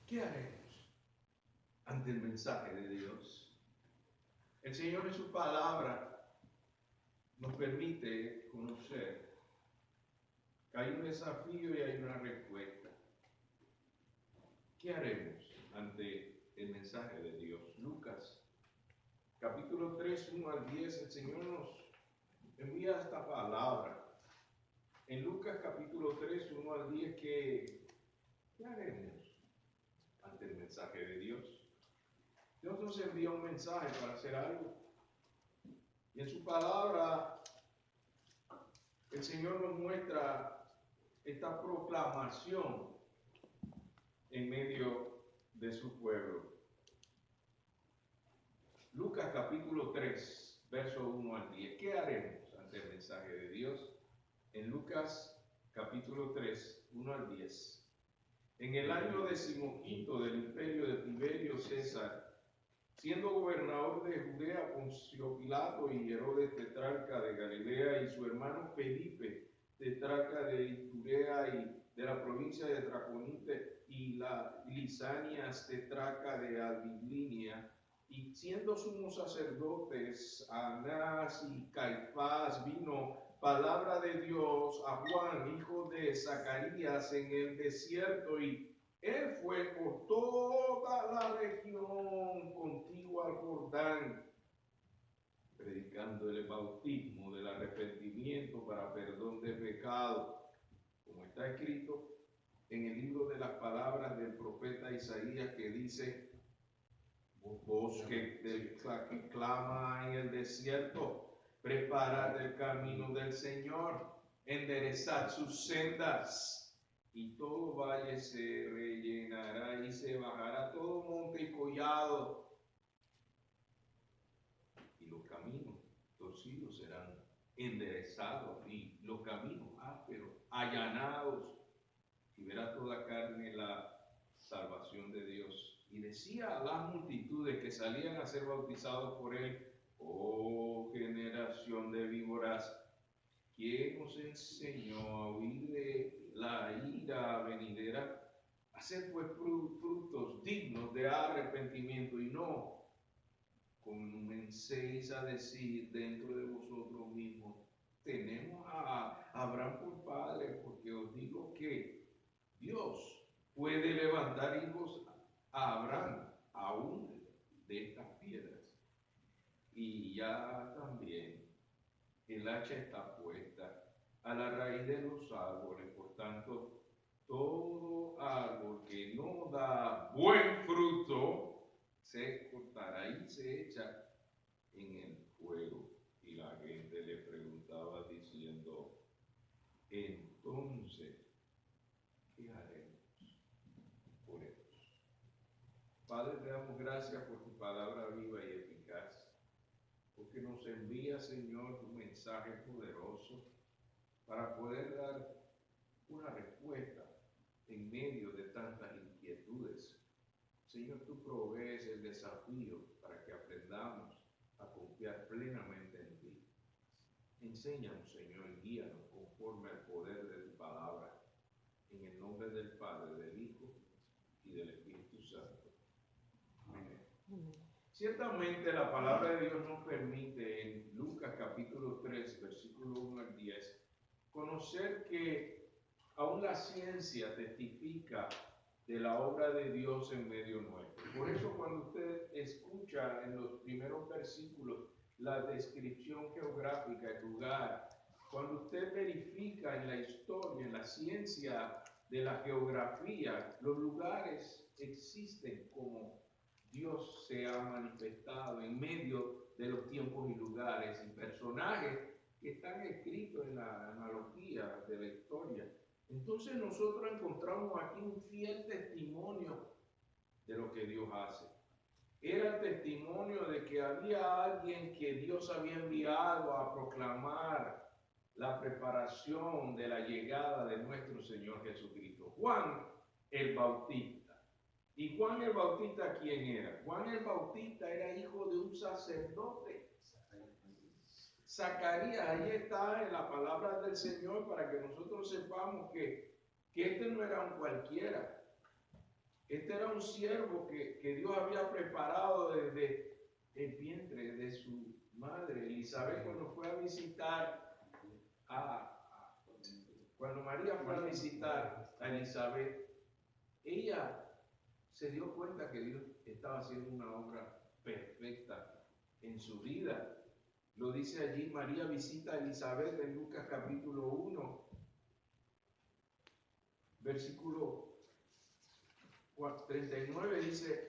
¿Qué haremos ante el mensaje de Dios? El Señor en su palabra nos permite conocer que hay un desafío y hay una respuesta. ¿Qué haremos ante el mensaje de Dios? Lucas, capítulo 3, 1 al 10, el Señor nos envía esta palabra. En Lucas, capítulo 3, 1 al 10, ¿qué haremos ante el mensaje de Dios? Dios nos envía un mensaje para hacer algo. Y en su palabra, el Señor nos muestra esta proclamación en medio de su pueblo. Lucas capítulo 3, verso 1 al 10. ¿Qué haremos ante el mensaje de Dios? En Lucas capítulo 3, 1 al 10. En el año 15 del imperio de Tiberio César, siendo gobernador de Judea Poncio Pilato y Herodes tetrarca de Galilea y su hermano Felipe tetrarca de Iturea y de la provincia de Traconite y la Lisanias tetrarca de Abilinia, y siendo sumos sacerdotes Anás y Caifás, vino palabra de Dios a Juan, hijo de Zacarías, en el desierto, y él fue por toda la región contigua al Jordán, predicando el bautismo del arrepentimiento para perdón de pecado, como está escrito en el libro de las palabras del profeta Isaías, que dice: voz que clama en el desierto, preparad el camino del Señor, enderezad sus sendas. Y todo valle se rellenará y se bajará todo monte y collado, y los caminos torcidos serán enderezados y los caminos ásperos allanados, y verá toda carne la salvación de Dios. Y decía a las multitudes que salían a ser bautizados por él: oh generación de víboras, ¿quién os enseñó a huir de la ira venidera? Haced pues frutos dignos de arrepentimiento, y no comencéis a decir dentro de vosotros mismos: tenemos a Abraham por padre, porque os digo que Dios puede levantar hijos a Abraham aún de estas piedras. Y ya también el hacha está puesta a la raíz de los árboles. Por tanto, todo árbol que no da buen fruto se cortará y se echa en el fuego. Y la gente le preguntaba diciendo: entonces, ¿qué haremos por ellos? Padre, te damos gracias por tu palabra viva y eficaz, porque nos envía, Señor, tu mensaje poderoso para poder dar una respuesta en medio de tantas inquietudes. Señor, tú provees el desafío para que aprendamos a confiar plenamente en ti. Enséñanos, Señor, y guíanos conforme al poder de tu palabra, en el nombre del Padre, del Hijo y del Espíritu Santo. Amén. Ciertamente la palabra de Dios nos permite en Lucas capítulo 3, versículo 1 al 10, conocer que aún la ciencia testifica de la obra de Dios en medio nuestro. Por eso cuando usted escucha en los primeros versículos la descripción geográfica del lugar, cuando usted verifica en la historia, en la ciencia de la geografía, los lugares existen como Dios se ha manifestado en medio de los tiempos y lugares y personajes que están escritos en la analogía de la historia. Entonces nosotros encontramos aquí un fiel testimonio de lo que Dios hace. Era el testimonio de que había alguien que Dios había enviado a proclamar la preparación de la llegada de nuestro Señor Jesucristo. Juan el Bautista. ¿Y Juan el Bautista quién era? Juan el Bautista era hijo de un sacerdote. Zacarías, ahí está en la palabra del Señor para que nosotros sepamos que este no era un cualquiera. Este era un siervo que Dios había preparado desde el vientre de su madre. Elizabeth, cuando fue a visitar cuando María fue a visitar a Elizabeth, ella se dio cuenta que Dios estaba haciendo una obra perfecta en su vida. Lo dice allí, María visita a Elizabeth en Lucas capítulo 1, versículo 39, dice: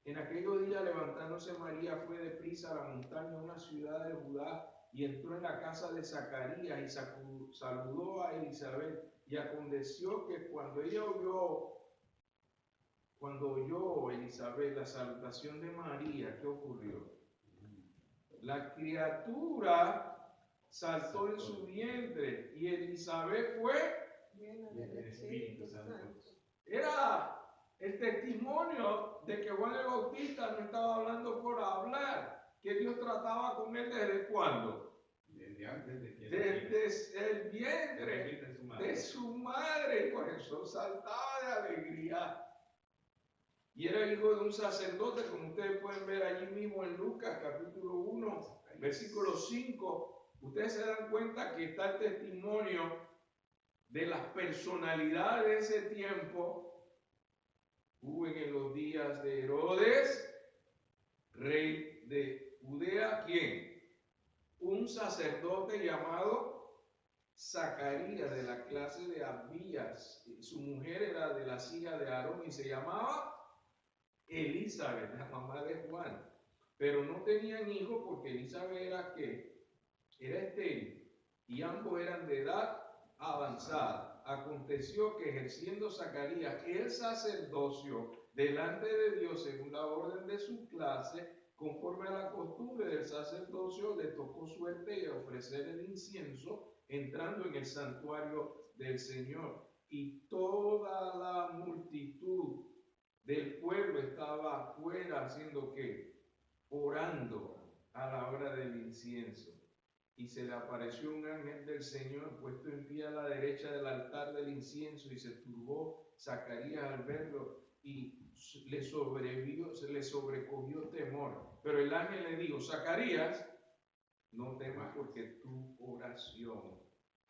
en aquellos días levantándose María fue deprisa a la montaña, una ciudad de Judá, y entró en la casa de Zacarías y saludó a Elizabeth. Y aconteció que cuando oyó Elizabeth la salutación de María, ¿qué ocurrió? La criatura saltó en su vientre y Elizabeth fue llena del Espíritu Santo. Era el testimonio de que Juan el Bautista no estaba hablando por hablar, que Dios trataba con él desde cuándo. Desde antes de que desde el vientre de su madre, y por eso saltaba de alegría. Y era hijo de un sacerdote, como ustedes pueden ver allí mismo en Lucas capítulo 1, versículo 5. Ustedes se dan cuenta que está el testimonio de las personalidades de ese tiempo. Hubo en los días de Herodes, rey de Judea, ¿quién? Un sacerdote llamado Zacarías, de la clase de Abías. Su mujer era de las hijas de Aarón y se llamaba Elizabeth, la mamá de Juan. Pero no tenían hijos porque Elizabeth era estéril y ambos eran de edad avanzada. Aconteció que ejerciendo Zacarías el sacerdocio delante de Dios según la orden de su clase, conforme a la costumbre del sacerdocio, le tocó suerte de ofrecer el incienso entrando en el santuario del Señor. Y toda la multitud del pueblo estaba afuera haciendo ¿qué? Orando a la hora del incienso. Y se le apareció un ángel del Señor puesto en pie a la derecha del altar del incienso, y se turbó Zacarías al verlo y se le sobrecogió temor. Pero el ángel le dijo: Zacarías, no temas, porque tu oración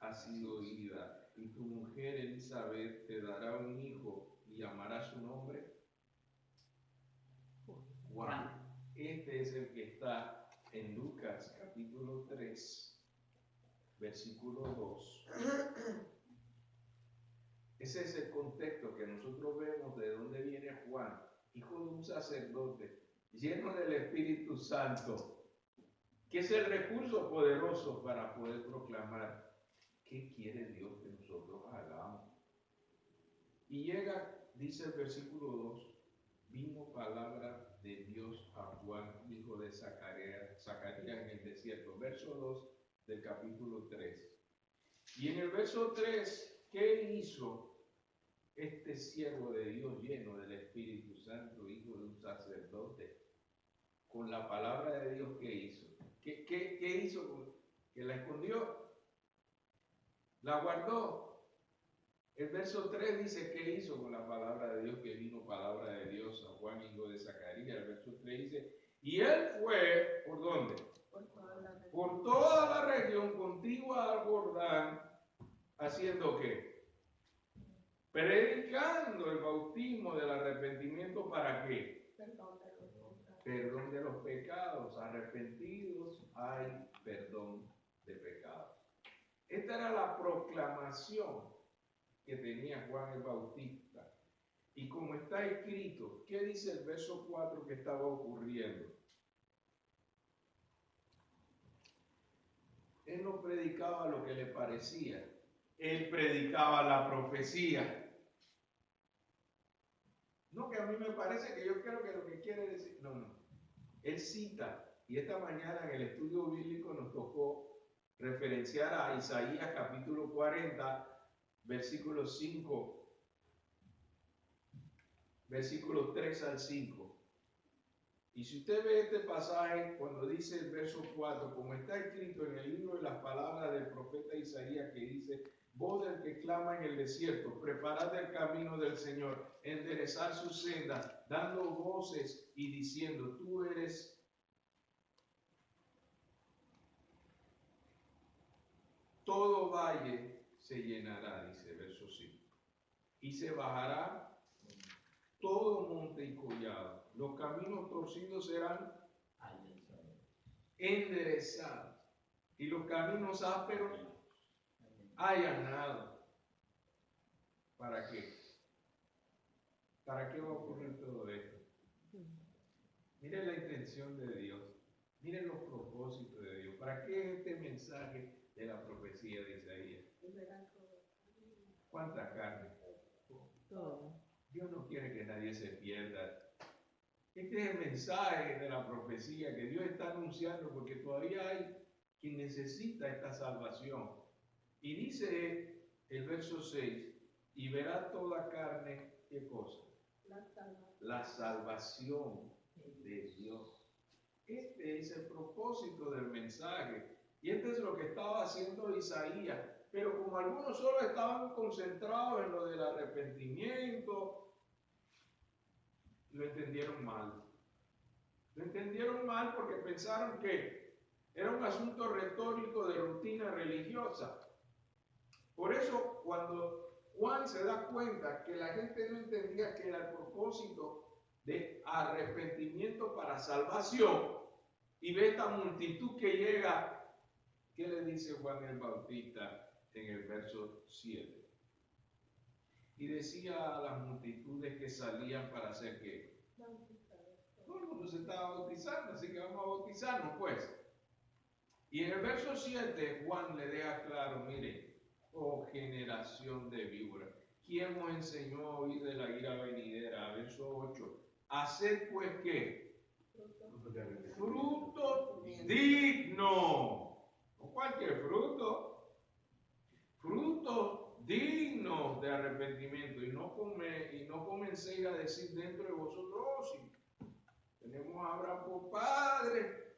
ha sido oída, y tu mujer Elizabeth te dará un hijo y llamará su nombre Juan. Este es el que está en Lucas capítulo 3, versículo 2. Ese es el contexto que nosotros vemos de dónde viene Juan, hijo de un sacerdote, lleno del Espíritu Santo, que es el recurso poderoso para poder proclamar qué quiere Dios que nosotros hagamos. Y llega, dice el versículo 2, vino palabra de Dios a Juan, hijo de Zacarías en el desierto. Verso 2 del capítulo 3. Y en el verso 3, ¿qué hizo este siervo de Dios lleno del Espíritu Santo, hijo de un sacerdote? Con la palabra de Dios, ¿qué hizo? ¿Qué hizo? ¿Que la escondió? ¿La guardó? El verso 3 dice: ¿qué hizo con la palabra de Dios? Que vino palabra de Dios a Juan, hijo de Zacarías. El verso 3 dice: y él fue, ¿por dónde? Por toda la región contigua al Jordán, ¿haciendo qué? Predicando el bautismo del arrepentimiento. ¿Para qué? Perdón de los pecados. Arrepentidos hay perdón de pecados. Esta era la proclamación que tenía Juan el Bautista. Y como está escrito, ¿qué dice el verso 4 que estaba ocurriendo? Él no predicaba lo que le parecía, él predicaba la profecía. No, que a mí me parece, que yo creo que lo que quiere decir, no. Él cita, y esta mañana en el estudio bíblico nos tocó referenciar a Isaías capítulo 40, versículo 5, versículos 3 al 5. Y si usted ve este pasaje, cuando dice el verso 4, como está escrito en el libro de las palabras del profeta Isaías, que dice: voz del que clama en el desierto, preparad el camino del Señor, enderezar su senda, dando voces y diciendo, tú eres todo valle se llenará, dice verso 5, y se bajará todo monte y collado, los caminos torcidos serán enderezados, y los caminos ásperos allanados. ¿Para qué? ¿Para qué va a ocurrir todo esto? Miren la intención de Dios, miren los propósitos de Dios. ¿Para qué este mensaje de la profecía de Isaías? ¿Cuánta carne? Todo. Dios no quiere que nadie se pierda. Este es el mensaje de la profecía que Dios está anunciando, porque todavía hay quien necesita esta salvación. Y dice el verso 6, y verá toda carne, ¿qué cosa? La salvación de Dios. Este es el propósito del mensaje. Y este es lo que estaba haciendo Isaías. Pero como algunos solo estaban concentrados en lo del arrepentimiento, lo entendieron mal. Lo entendieron mal porque pensaron que era un asunto retórico de rutina religiosa. Por eso, cuando Juan se da cuenta que la gente no entendía que era el propósito de arrepentimiento para salvación, y ve esta multitud que llega, ¿qué le dice Juan el Bautista en el verso 7? Y decía a las multitudes que salían para hacer ¿qué? Todo el mundo se estaba bautizando, así que vamos a bautizarnos pues. Y en el verso 7 Juan le deja claro, mire, oh generación de víboras, ¿quién os enseñó a oír de la ira venidera? Verso 8, haced pues ¿qué? Fruto digno, no cualquier fruto, fruto digno de arrepentimiento, y no comencéis a decir dentro de vosotros, oh, sí, tenemos a Abraham por padre,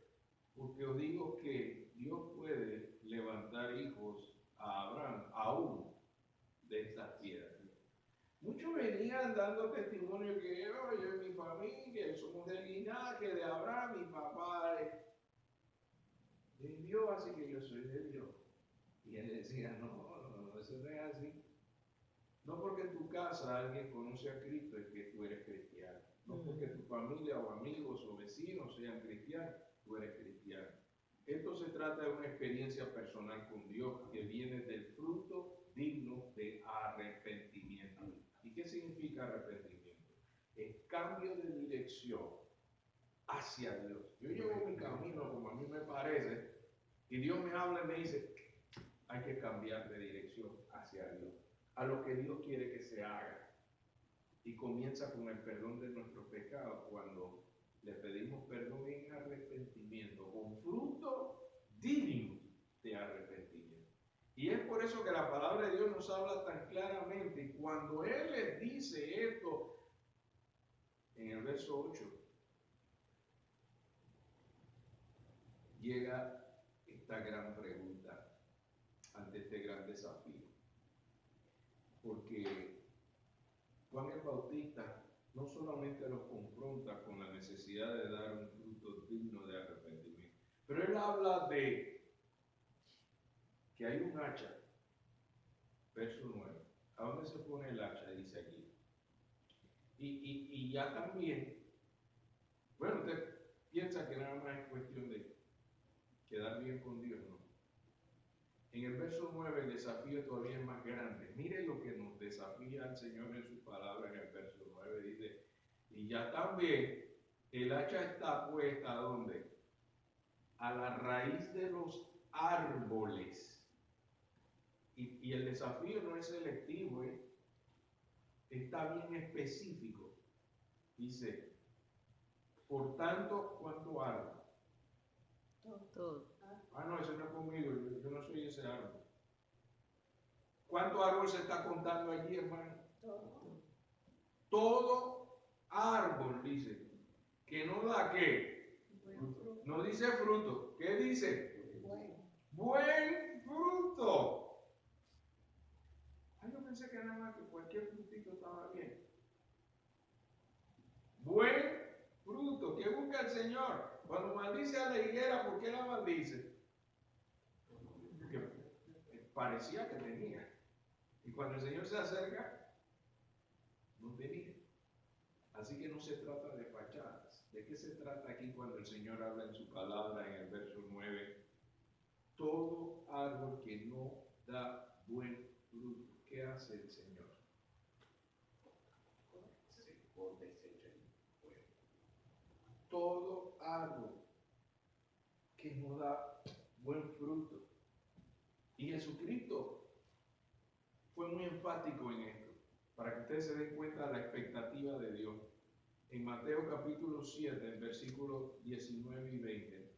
porque os digo que Dios puede levantar hijos a Abraham aún de estas piedras. Muchos venían dando testimonio que yo y mi familia somos del linaje de Abraham, mi papá es de Dios, así que yo soy de Dios. Y él decía, no, eso no es así. No porque en tu casa alguien conoce a Cristo es que tú eres cristiano. No porque tu familia o amigos o vecinos sean cristianos, tú eres cristiano. Esto se trata de una experiencia personal con Dios que viene del fruto digno de arrepentimiento. ¿Y qué significa arrepentimiento? Es cambio de dirección hacia Dios. Yo llevo mi camino como a mí me parece y Dios me habla y me dice, hay que cambiar de dirección hacia Dios, a lo que Dios quiere que se haga. Y comienza con el perdón de nuestros pecados cuando le pedimos perdón en arrepentimiento, con fruto digno de arrepentimiento. Y es por eso que la palabra de Dios nos habla tan claramente. Y cuando Él les dice esto, en el verso 8, llega esta gran pregunta ante este gran desafío. Porque Juan el Bautista no solamente los confronta con la necesidad de dar un fruto digno de arrepentimiento, pero él habla de que hay un hacha, verso 9. ¿A dónde se pone el hacha? Dice aquí. Y ya también, bueno, usted piensa que nada más es cuestión de quedar bien con Dios, ¿no? En el verso 9 el desafío todavía es más grande. Mire lo que nos desafía el Señor en su palabra en el verso 9. Dice, y ya también el hacha está puesta, ¿a dónde? A la raíz de los árboles. Y el desafío no es selectivo, está bien específico. Dice, por tanto, ¿cuánto árbol? Todo. Ah, no, ese no es conmigo, yo no soy ese árbol. ¿Cuánto árbol se está contando allí, hermano? Todo árbol, dice, que no da ¿qué? No dice fruto. ¿Qué dice? Buen fruto. pensé que nada más que cualquier frutito estaba bien. Buen fruto, ¿qué busca el Señor? Cuando maldice a la higuera, ¿por qué la maldice? Porque parecía que tenía. Y cuando el Señor se acerca, no tenía. Así que no se trata de fachadas. ¿De qué se trata aquí cuando el Señor habla en su palabra en el verso 9? Todo árbol que no da buen fruto, ¿qué hace el Señor? Se corta y se echa en el fuego. Todo árbol que no da buen fruto. Y Jesucristo fue muy enfático en esto, para que ustedes se den cuenta de la expectativa de Dios. En Mateo capítulo 7, en versículos 19 y 20,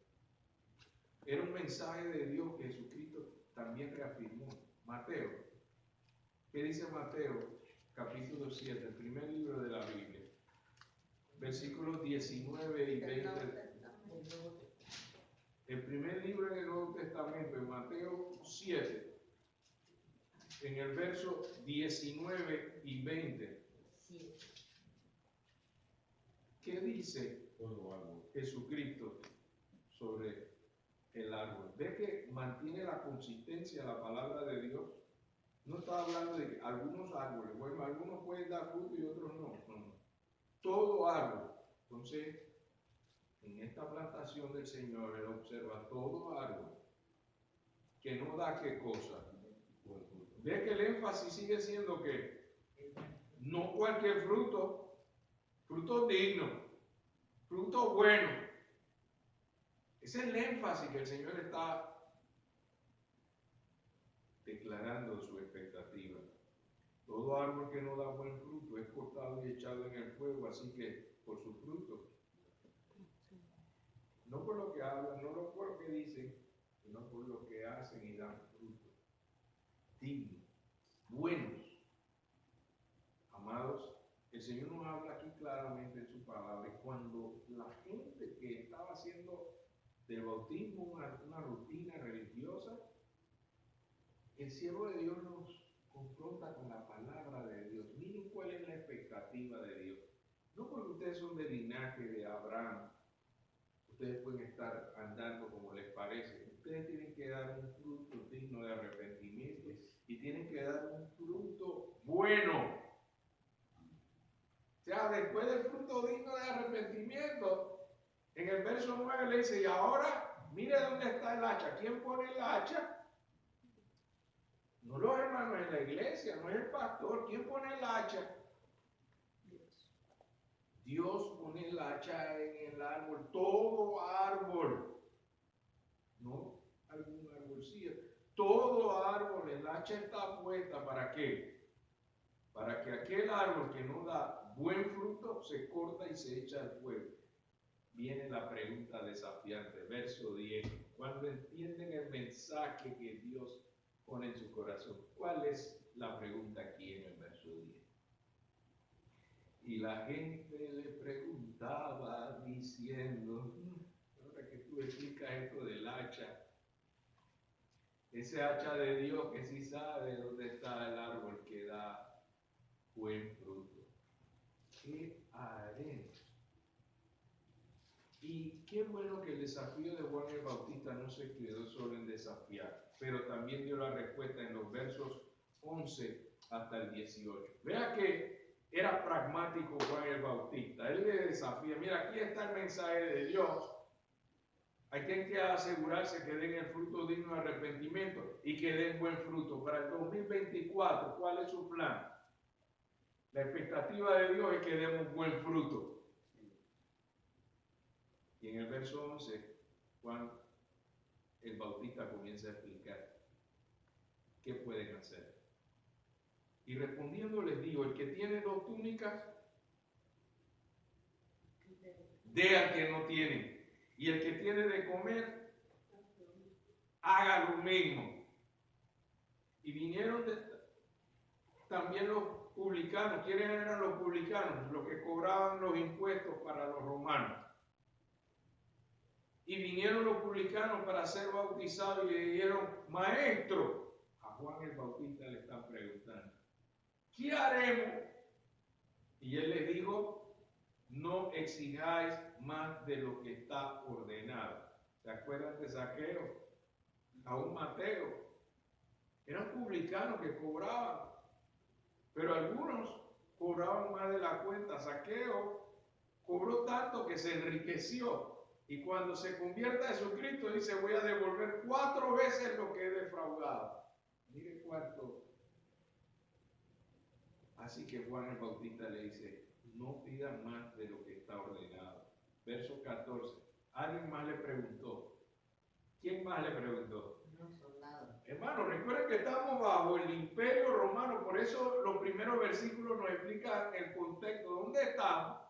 era un mensaje de Dios que Jesucristo también reafirmó. Mateo, ¿qué dice Mateo capítulo 7, el primer libro de la Biblia? Versículos 19 y 20. El primer libro en el Nuevo Testamento, en Mateo 7, en el verso 19 y 20. ¿Qué dice Jesucristo sobre el árbol? ¿Ve que mantiene la consistencia la palabra de Dios? No está hablando de algunos árboles, bueno, algunos pueden dar fruto y otros no. Todo árbol. Entonces, en esta plantación del Señor, Él observa todo árbol que no da qué cosa. Ve que el énfasis sigue siendo que no cualquier fruto, fruto digno, fruto bueno. Ese es el énfasis que el Señor está declarando su expectativa. Todo árbol que no da buen fruto es cortado y echado en el fuego, así que por su fruto. No por lo que hablan, no por lo que dicen, sino por lo que hacen y dan fruto. Dignos, buenos. Amados, el Señor nos habla aquí claramente en su palabra. Cuando la gente que estaba haciendo del bautismo una rutina religiosa, el siervo de Dios nos confronta con la palabra de Dios. Miren cuál es la expectativa de Dios. No porque ustedes son del linaje de Abraham, ustedes pueden estar andando como les parece. Ustedes tienen que dar un fruto digno de arrepentimiento y tienen que dar un fruto bueno. O sea, después del fruto digno de arrepentimiento, en el verso 9 le dice, y ahora, mire dónde está el hacha. ¿Quién pone el hacha? No los hermanos en la iglesia, no es el pastor. ¿Quién pone el hacha? Dios pone el hacha en el árbol, todo árbol. No algún arbolcillo. Todo árbol, el hacha está puesta ¿para qué? Para que aquel árbol que no da buen fruto se corta y se echa al fuego. Viene la pregunta desafiante, verso 10. Cuando entienden el mensaje que Dios pone en su corazón, ¿cuál es la pregunta aquí en el verso 10? Y la gente le preguntaba diciendo, ahora que tú explicas esto del hacha, ese hacha de Dios que sí sabe dónde está el árbol que da buen fruto. ¿Qué haremos? Y qué bueno que el desafío de Juan el Bautista no se quedó solo en desafiar, pero también dio la respuesta en los versos 11 hasta el 18. Vea que era pragmático Juan el Bautista. Él le desafía, mira, aquí está el mensaje de Dios. Hay que asegurarse que den el fruto digno de arrepentimiento y que den buen fruto. Para el 2024, ¿cuál es su plan? La expectativa de Dios es que demos buen fruto. Y en el verso 11, Juan el Bautista comienza a explicar qué pueden hacer. Y respondiendo les digo, el que tiene 2 túnicas, dé al que no tiene. Y el que tiene de comer, haga lo mismo. Y vinieron también los publicanos. ¿Quiénes eran los publicanos? Los que cobraban los impuestos para los romanos. Y vinieron los publicanos para ser bautizados y le dijeron, maestro, a Juan el Bautista le están preguntando, ¿qué haremos? Y él les dijo, no exijáis más de lo que está ordenado. ¿Se acuerdan de Zaqueo? A un Mateo. Eran publicanos que cobraban, pero algunos cobraban más de la cuenta. Zaqueo cobró tanto que se enriqueció. Y cuando se convierta a Jesucristo, dice, voy a devolver 4 veces lo que he defraudado. Mire cuánto. Así que Juan el Bautista le dice, no pidan más de lo que está ordenado. Verso 14. Alguien más le preguntó. ¿Quién más le preguntó? Los soldados. Hermano, recuerden que estamos bajo el imperio romano, por eso los primeros versículos nos explican el contexto. ¿Dónde estamos?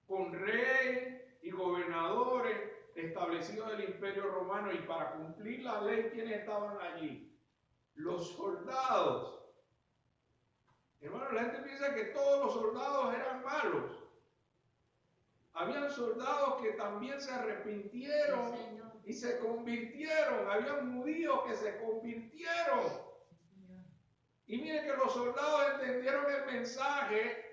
Con rey y gobernadores establecidos del imperio romano, y para cumplir la ley, ¿quiénes estaban allí? Los soldados. Hermano, la gente piensa que todos los soldados eran malos. Habían soldados que también se arrepintieron y se convirtieron. Habían judíos que se convirtieron. Y miren que los soldados entendieron el mensaje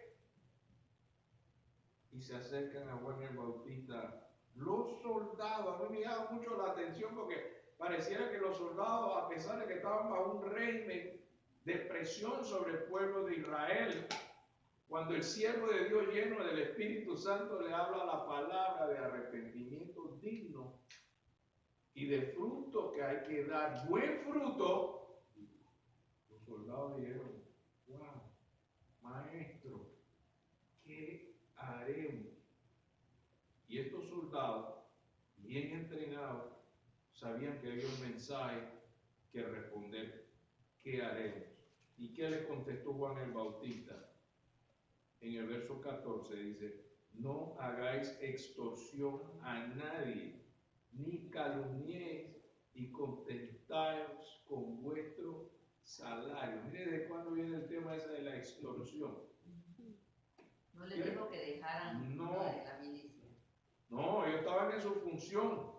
y se acercan a Juan el Bautista. Los soldados, a mí me llama mucho la atención porque pareciera que los soldados, a pesar de que estaban bajo un régimen de presión sobre el pueblo de Israel, cuando el siervo de Dios lleno del Espíritu Santo le habla la palabra de arrepentimiento digno y de fruto que hay que dar, buen fruto, los soldados dijeron, wow, maestro, ¿qué haremos? Y estos soldados, bien entrenados, sabían que había un mensaje que responder, ¿qué haremos? ¿Y qué le contestó Juan el Bautista? En el verso 14 dice, no hagáis extorsión a nadie, ni calumniéis y contentáis con vuestro salario. Mire de cuándo viene el tema ese de la extorsión. No les dijo que dejaran No. lo de la milicia. No, ellos estaban en su función.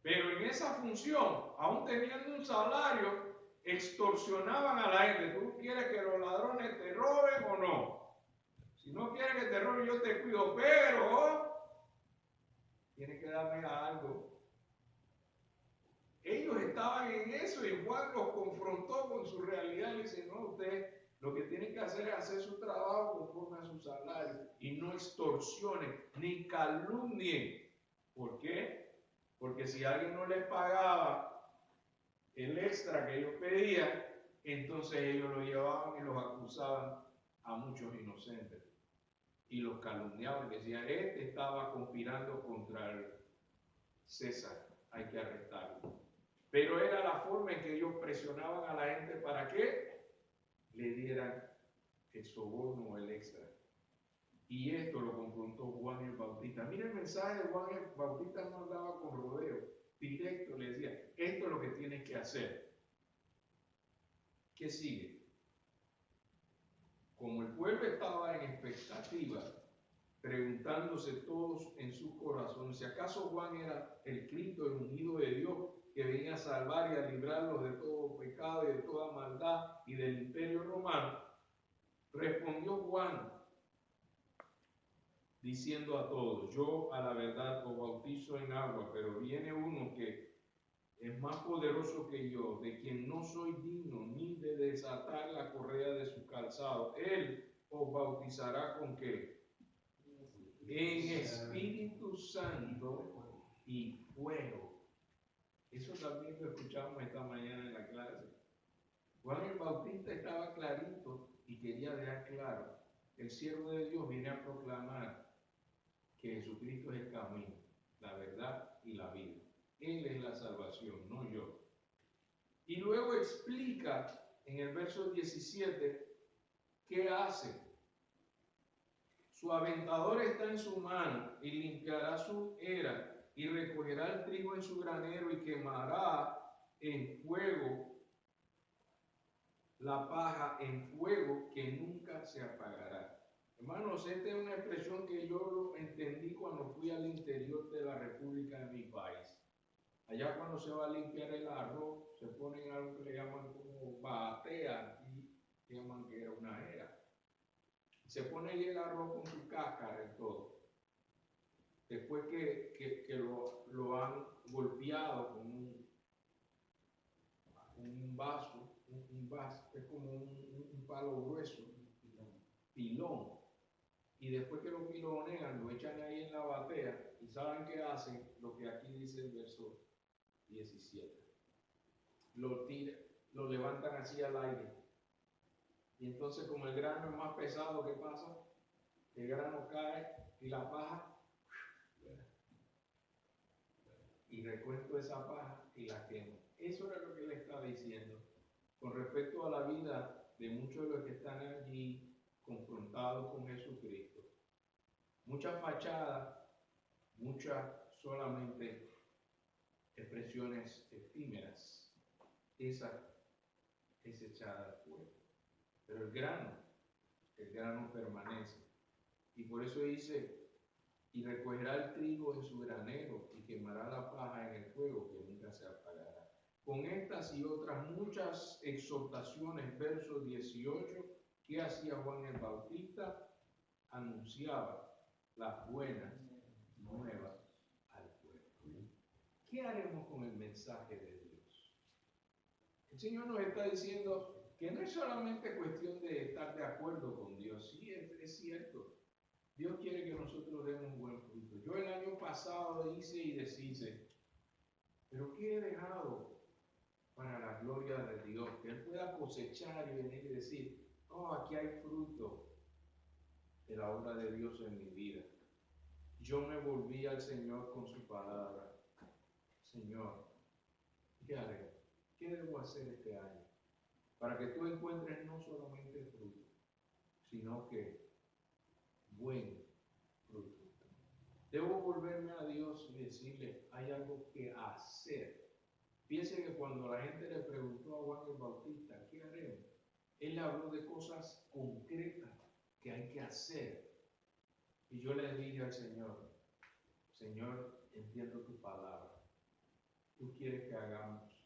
Pero en esa función, aún teniendo un salario, extorsionaban a la gente. ¿Tú quieres que los ladrones te roben o no? Si no quieres que te roben, yo te cuido, pero tienes que darme algo. Ellos estaban en eso y Juan los confrontó con su realidad. Le dice, no, usted lo que tiene que hacer es hacer su trabajo conforme a su salario y no extorsionen ni calumnien. ¿Por qué? Porque si alguien no les pagaba el extra que ellos pedían, entonces ellos lo llevaban y los acusaban a muchos inocentes. Y los calumniaban, decían, este estaba conspirando contra el César, hay que arrestarlo. Pero era la forma en que ellos presionaban a la gente para que le dieran el soborno o el extra. Y esto lo confrontó Juan el Bautista. Mira el mensaje de Juan el Bautista, no andaba con rodeo, directo le decía, esto es lo que tienes que hacer. ¿Qué sigue? Como el pueblo estaba en expectativa, preguntándose todos en su corazón si acaso Juan era el Cristo, el ungido de Dios, que venía a salvar y a librarlos de todo pecado y de toda maldad y del imperio romano, respondió Juan diciendo a todos, yo a la verdad os bautizo en agua, pero viene uno que es más poderoso que yo, de quien no soy digno ni de desatar la correa de su calzado. Él os bautizará ¿con qué? En Espíritu Santo y fuego. Eso también lo escuchamos esta mañana en la clase. Juan el Bautista estaba clarito y quería dejar claro, el siervo de Dios viene a proclamar que Jesucristo es el camino, la verdad y la vida. Él es la salvación, no yo. Y luego explica en el verso 17 qué hace. Su aventador está en su mano y limpiará su era y recogerá el trigo en su granero y quemará en fuego la paja en fuego que nunca se apagará. Hermanos, esta es una expresión que yo entendí cuando fui al interior de la República de mi país. Allá cuando se va a limpiar el arroz, se ponen algo que le llaman como batea, llaman que era una era. Se pone ahí el arroz con su cáscara y todo. Después que lo han golpeado con un vaso, es como un palo grueso, pilón. Y después que lo pilonean, lo echan ahí en la batea. ¿Y saben qué hacen? Lo que aquí dice el verso 17. Lo levantan así al aire. Y entonces, como el grano es más pesado, ¿qué pasa? El grano cae y la paja, y recuento esa paja y la quemo. Eso era lo que él está diciendo con respecto a la vida de muchos de los que están allí confrontados con Jesucristo. Muchas fachadas, muchas solamente expresiones efímeras. Esa es echada al fuego. Pero el grano permanece. Y por eso dice, y recogerá el trigo en su granero y quemará la paja en el fuego que nunca se apagará. Con estas y otras muchas exhortaciones, verso 18, ¿qué hacía Juan el Bautista? Anunciaba las buenas nuevas al pueblo. ¿Qué haremos con el mensaje de Dios? El Señor nos está diciendo que no es solamente cuestión de estar de acuerdo con Dios. Sí, es cierto. Dios quiere que nosotros demos buen fruto. Yo el año pasado hice y deshice, pero ¿qué he dejado para la gloria de Dios? Que Él pueda cosechar y venir y decir, oh, aquí hay fruto de la obra de Dios en mi vida. Yo me volví al Señor con su palabra. Señor, ¿qué haré? ¿Qué debo hacer este año? Para que tú encuentres no solamente fruto, sino que buen fruto. Debo volverme a Dios y decirle, hay algo que hacer. Piense que cuando la gente le preguntó a Juan el Bautista, ¿qué haremos? Él le habló de cosas concretas que hay que hacer. Y yo le dije al Señor, Señor, entiendo tu palabra. Tú quieres que hagamos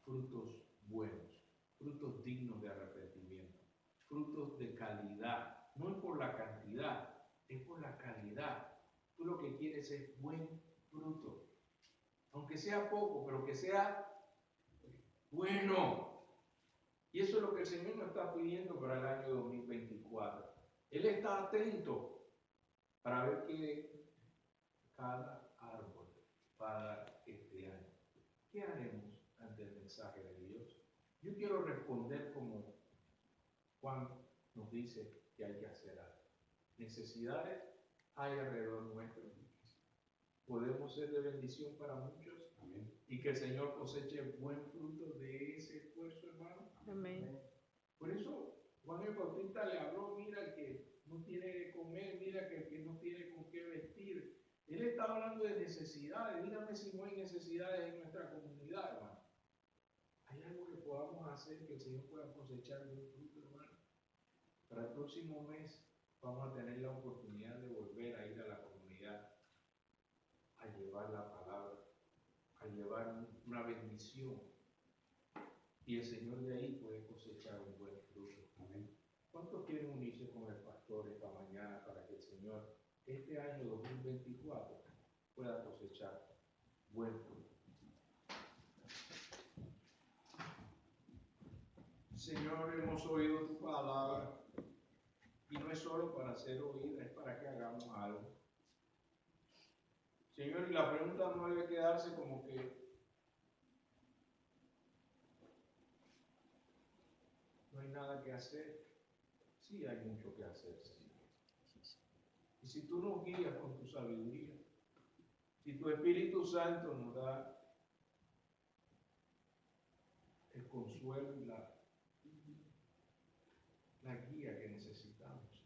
frutos buenos, frutos dignos de arrepentimiento, frutos de calidad. No es por la cantidad, es por la calidad. Tú lo que quieres es buen fruto. Aunque sea poco, pero que sea bueno. Y eso es lo que el Señor nos está pidiendo para el año 2024. Él está atento para ver que cada árbol para este año. ¿Qué haremos ante el mensaje de Dios? Yo quiero responder como Juan nos dice que hay que hacer algo. Necesidades hay alrededor nuestro. Podemos ser de bendición para muchos. Amén. Y que el Señor coseche buen fruto de ese esfuerzo, hermano. Amén. Por eso Juan el Bautista le habló, mira el que no tiene que comer, mira que el que no tiene con qué vestir. Él está hablando de necesidades. Dígame si no hay necesidades en nuestra comunidad, hermano. ¿Hay algo que podamos hacer que el Señor pueda cosechar buen fruto, hermano? Para el próximo mes vamos a tener la oportunidad de volver a ir a la comunidad a llevar la palabra, a llevar una bendición. Y el Señor de ahí puede cosechar un buen fruto. Amén. ¿Cuántos quieren unirse con el pastor esta mañana para que el Señor este año 2024 pueda cosechar buen fruto? Señor, hemos oído tu palabra y no es solo para ser oída, es para que hagamos algo. Señor, y la pregunta no debe quedarse como que no hay nada que hacer. Sí hay mucho que hacer, Señor. Y si tú nos guías con tu sabiduría, si tu Espíritu Santo nos da el consuelo y la guía que necesitamos,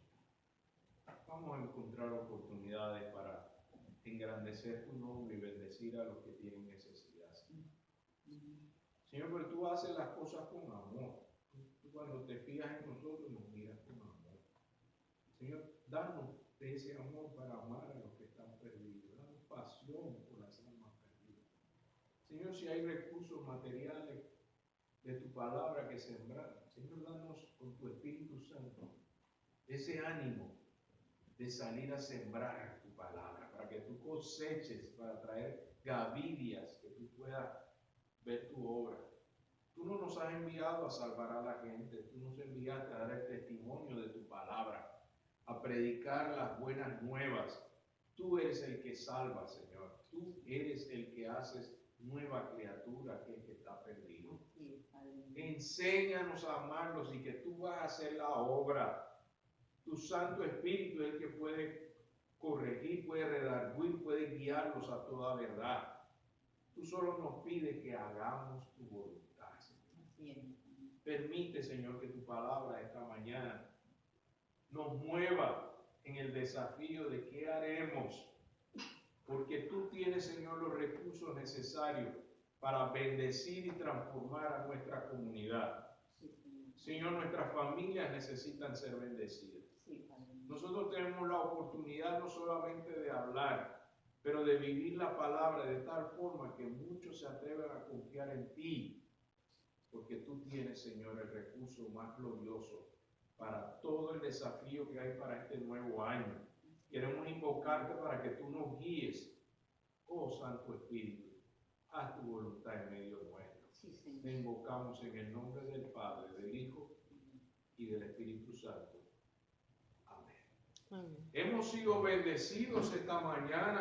vamos a encontrar oportunidades para engrandecer tu nombre y bendecir a los que tienen necesidad. Señor, pero tú haces las cosas con amor. Tú cuando te fijas en nosotros nos miras con amor. Señor, danos de ese amor para amar a los que están perdidos. Danos pasión por las almas perdidas. Señor, si hay recursos materiales, de tu palabra que sembrar. Señor, danos con tu Espíritu Santo ese ánimo de salir a sembrar tu palabra, para que tú coseches, para traer gavillas, que tú puedas ver tu obra. Tú no nos has enviado a salvar a la gente, tú nos enviaste a dar el testimonio de tu palabra, a predicar las buenas nuevas. Tú eres el que salva, Señor. Tú eres el que haces nueva criatura, aquel que está perdido. Enséñanos a amarlos y que tú vas a hacer la obra. Tu Santo Espíritu es el que puede corregir, puede redarguir, puede guiarlos a toda verdad. Tú solo nos pides que hagamos tu voluntad, Señor. Permite, Señor, que tu palabra esta mañana nos mueva en el desafío de qué haremos. Porque tú tienes, Señor, los recursos necesarios para bendecir y transformar a nuestra comunidad. Señor, nuestras familias necesitan ser bendecidas. Nosotros tenemos la oportunidad no solamente de hablar, pero de vivir la palabra de tal forma que muchos se atrevan a confiar en ti, porque tú tienes, Señor, el recurso más glorioso para todo el desafío que hay para este nuevo año. Queremos invocarte para que tú nos guíes, oh Santo Espíritu, haz tu voluntad en medio nuestro. Te invocamos en el nombre del Padre, del Hijo y del Espíritu Santo. Amén. Hemos sido bendecidos esta mañana.